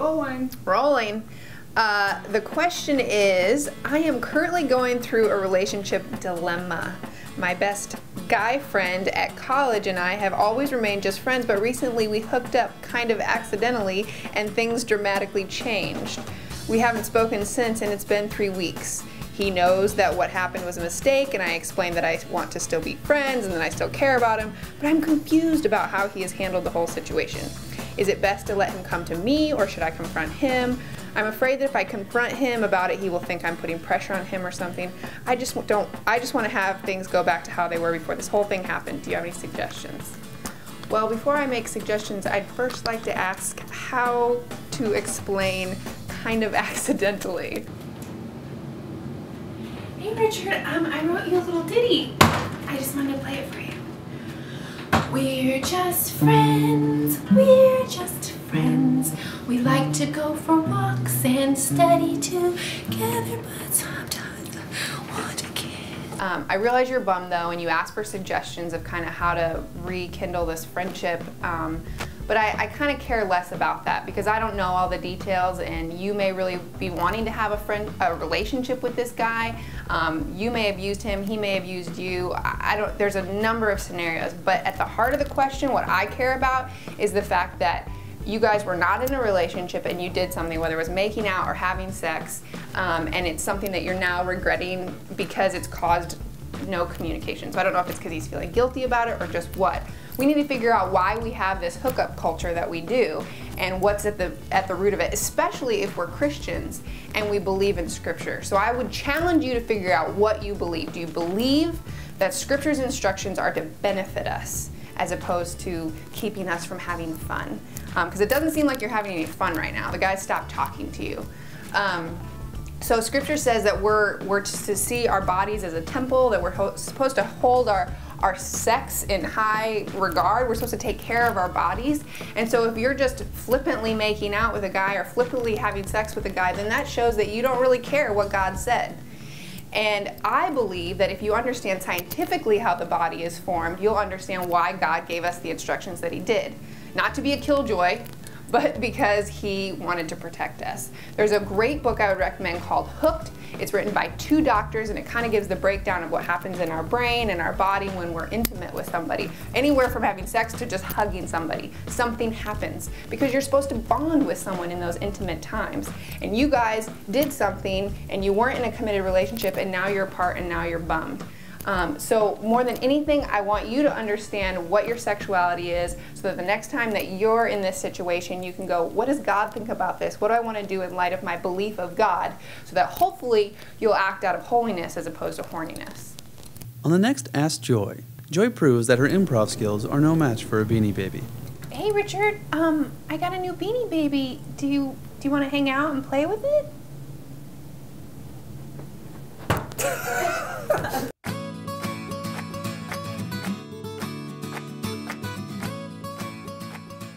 Rolling. Rolling. The question is, I am currently going through a relationship dilemma. My best guy friend at college and I have always remained just friends, but recently we hooked up kind of accidentally and things dramatically changed. We haven't spoken since and it's been 3 weeks. He knows that what happened was a mistake and I explained that I want to still be friends and that I still care about him, but I'm confused about how he has handled the whole situation. Is it best to let him come to me or should I confront him? I'm afraid that if I confront him about it, he will think I'm putting pressure on him or something. I just want to have things go back to how they were before this whole thing happened. Do you have any suggestions? Well, before I make suggestions, I'd first like to ask how to explain kind of accidentally. Hey Richard, I wrote you a little ditty. I just wanted to play it for you. We're just friends, we're just friends. We like to go for walks and study together, but sometimes I want to kiss. I realize you're bummed though, and you asked for suggestions of kind of how to rekindle this friendship. But I kind of care less about that because I don't know all the details, and you may really be wanting to have a relationship with this guy. You may have used him, he may have used you. There's a number of scenarios, but at the heart of the question, what I care about is the fact that you guys were not in a relationship and you did something, whether it was making out or having sex, and it's something that you're now regretting because it's caused no communication. So I don't know if it's because he's feeling guilty about it or just what. We need to figure out why we have this hookup culture that we do and what's at the root of it, especially if we're Christians and we believe in Scripture. So I would challenge you to figure out what you believe. Do you believe that Scripture's instructions are to benefit us as opposed to keeping us from having fun? Because it doesn't seem like you're having any fun right now. The guy stopped talking to you. So Scripture says that we're to see our bodies as a temple, that we're supposed to hold our sex in high regard. We're supposed to take care of our bodies. And so if you're just flippantly making out with a guy or flippantly having sex with a guy, then that shows that you don't really care what God said. And I believe that if you understand scientifically how the body is formed, you'll understand why God gave us the instructions that he did. Not to be a killjoy, but because he wanted to protect us. There's a great book I would recommend called Hooked. It's written by 2 doctors and it kind of gives the breakdown of what happens in our brain and our body when we're intimate with somebody. Anywhere from having sex to just hugging somebody. Something happens because you're supposed to bond with someone in those intimate times. And you guys did something and you weren't in a committed relationship and now you're apart and now you're bummed. So more than anything, I want you to understand what your sexuality is so that the next time that you're in this situation, you can go, what does God think about this? What do I want to do in light of my belief of God? So that hopefully you'll act out of holiness as opposed to horniness. On the next Ask Joy, Joy proves that her improv skills are no match for a Beanie Baby. Hey Richard, I got a new Beanie Baby. Do you want to hang out and play with it?